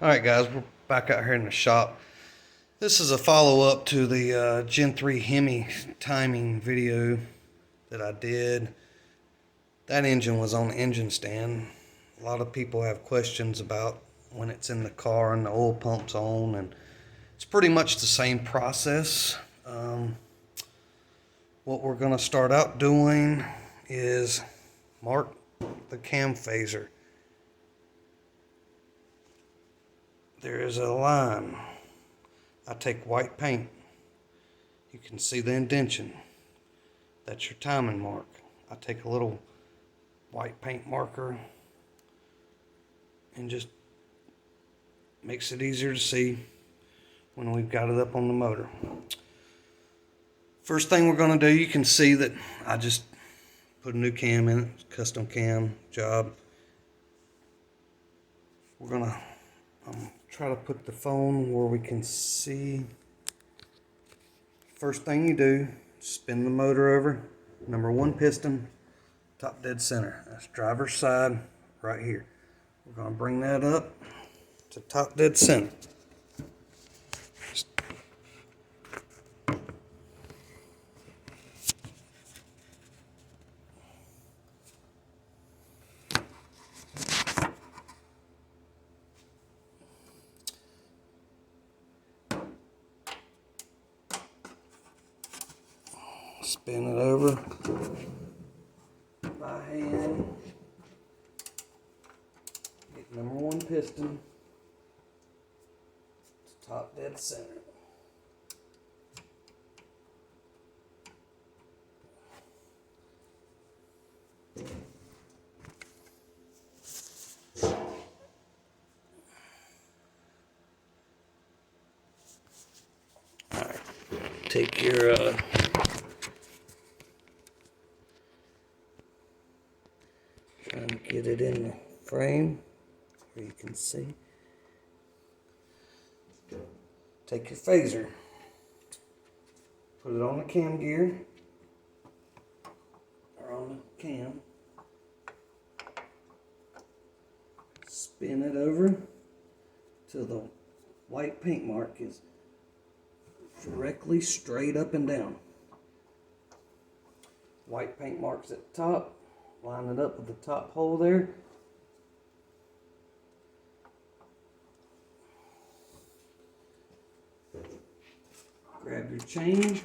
Alright guys, we're back out here in the shop. This is a follow-up to the Gen3 Hemi timing video that I did. That engine was on the engine stand. A lot of people have questions about when it's in the car and the oil pump's on, and it's pretty much the same process. What we're going to start out doing is mark the cam phaser. There is a line. I take white paint. You can see the indentation. That's your timing mark. I take a little white paint marker and just makes it easier to see when we've got it up on the motor. First thing we're going to do, you can see that I just put a new cam in it, custom cam job. We're going to try to put the phone where we can see. First thing you do, spin the motor over, number 1 piston, top dead center. That's driver's side right here. We're going to bring that up to top dead center. Spin it over by hand. Get number 1 piston to top dead center. Alright, take your trying to get it in the frame where you can see. Take your phaser, put it on the cam gear or on the cam, spin it over till the white paint mark is directly straight up and down. White paint marks at the top. Line it up with the top hole there. Grab your chain.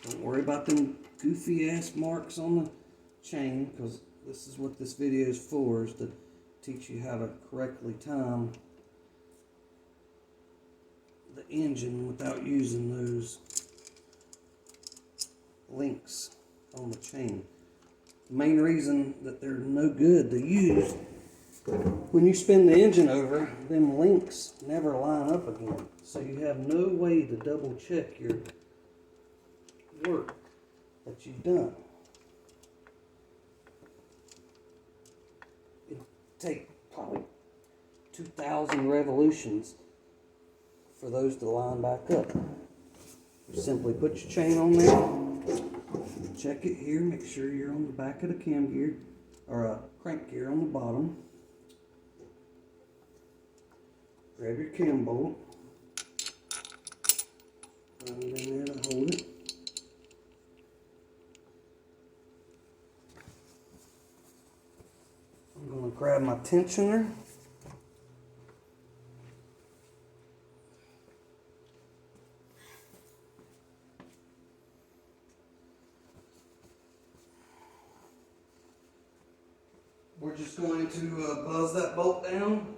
Don't worry about them goofy ass marks on the chain, because this is what this video is for, is to teach you how to correctly time the engine without using those links on the chain. The main reason that they're no good to use, when you spin the engine over, them links never line up again. So you have no way to double check your work that you've done. It'll take probably 2,000 revolutions for those to line back up. You simply put your chain on there. Check it here, make sure you're on the back of the cam gear, or a crank gear on the bottom. Grab your cam bolt, run it in there to hold it. I'm going to grab my tensioner. We're just going to buzz that bolt down.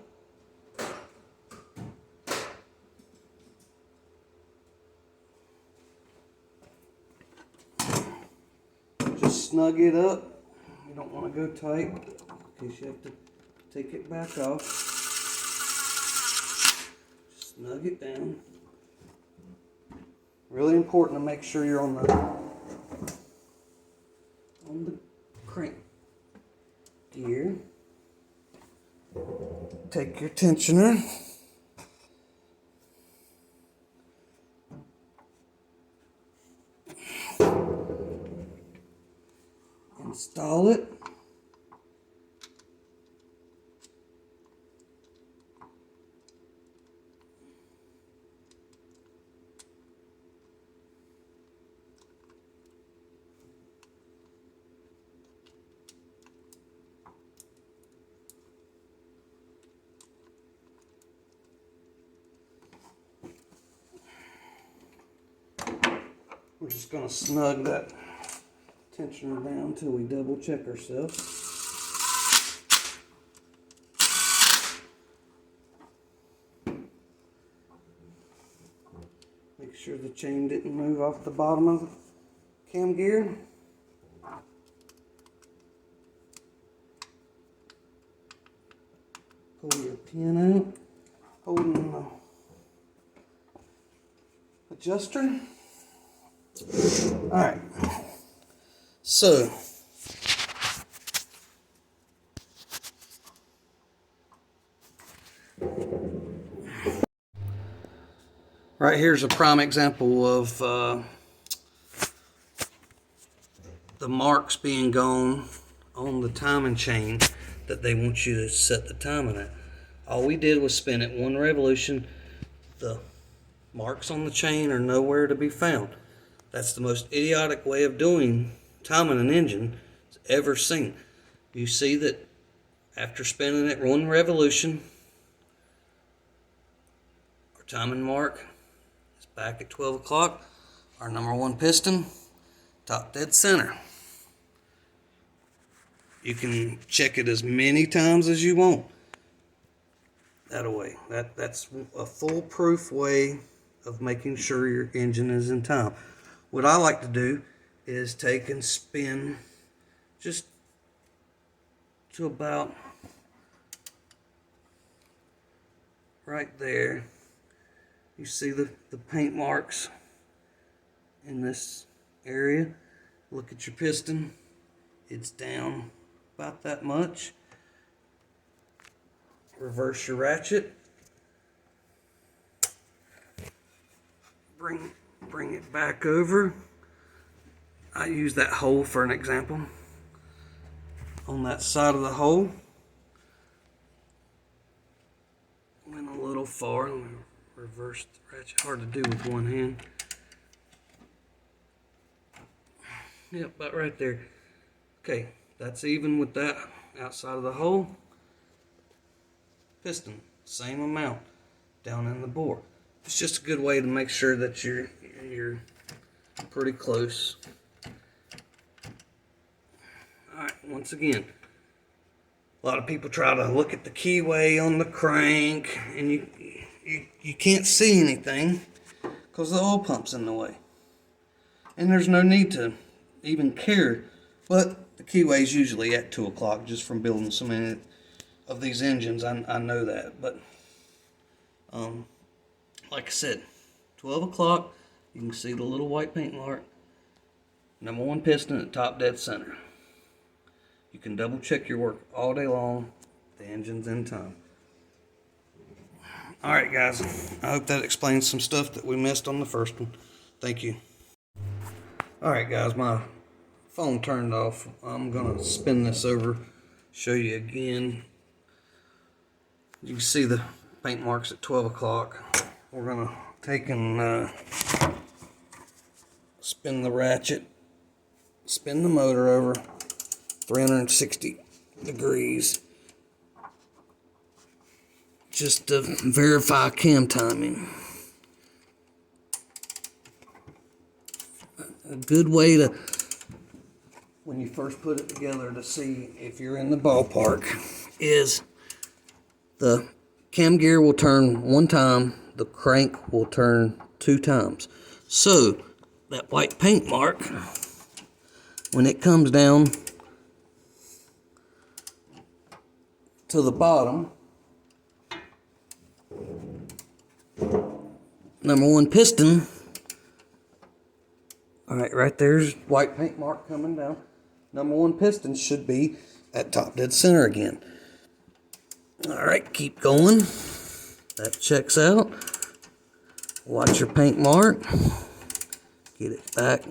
Just snug it up. You don't want to go tight in case you have to take it back off. Just snug it down. Really important to make sure you're on the crank gear. Take your tensioner, install it, We're just going to snug that tensioner down until we double check ourselves. Make sure the chain didn't move off the bottom of the cam gear. Pull your pin out, holding the adjuster. Alright, so right here's a prime example of the marks being gone on the timing chain that they want you to set the timing at. All we did was spin it one revolution. The marks on the chain are nowhere to be found. That's the most idiotic way of doing timing an engine ever seen. You see that after spinning it one revolution, our timing mark is back at 12 o'clock. Our number one piston, top dead center. You can check it as many times as you want. That's a foolproof way of making sure your engine is in time. What I like to do is take and spin just to about right there. You see the paint marks in this area. Look at your piston. It's down about that much. Reverse your ratchet. Bring it back over. I use that hole for an example. On that side of the hole, went a little far. Let me reverse the ratchet. Hard to do with one hand. Yep, about right there. Okay, that's even with that outside of the hole. Piston, same amount down in the bore. It's just a good way to make sure that you're pretty close. Alright, once again, a lot of people try to look at the keyway on the crank and you can't see anything because the oil pump's in the way. And there's no need to even care, but the keyway's usually at 2 o'clock just from building so many of these engines. I know that, but like I said, 12 o'clock, you can see the little white paint mark. Number one piston at top dead center. You can double check your work all day long. The engine's in time. Alright guys, I hope that explains some stuff that we missed on the first one. Thank you. Alright guys, my phone turned off. I'm going to spin this over, show you again. You can see the paint marks at 12 o'clock. We're going to take and spin the ratchet, spin the motor over 360 degrees just to verify cam timing. A good way to, when you first put it together to see if you're in the ballpark, is the cam gear will turn one time, the crank will turn 2 times. So that white paint mark, when it comes down to the bottom, number one piston, alright, right there's white paint mark coming down. Number one piston should be at top dead center again. Alright, keep going. That checks out. Watch your paint mark. Get it back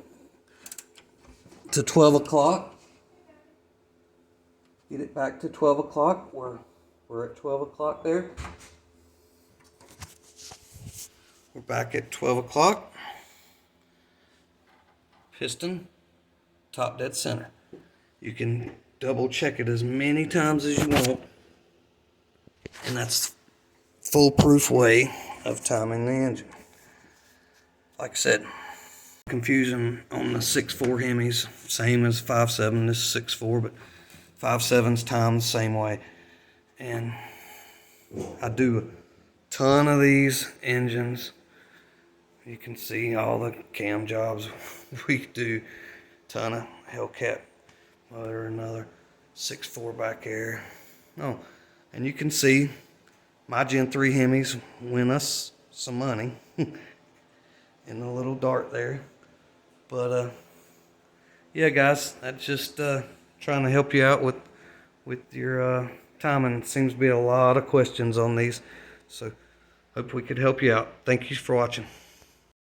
to 12 o'clock. Get it back to 12 o'clock. We're at 12 o'clock there. We're back at 12 o'clock. Piston, top dead center. You can double check it as many times as you want. And that's foolproof way of timing the engine. Like I said, confusion on the 6.4 Hemis. Same as 5.7. This is 6.4, but 5.7's timed the same way. And I do a ton of these engines. You can see all the cam jobs we do. Ton of Hellcat motor, another 6.4 back air. Oh, and you can see my Gen 3 Hemis win us some money in the little dart there. But yeah, guys, that's just trying to help you out with your timing. Seems to be a lot of questions on these, so hope we could help you out. Thank you for watching.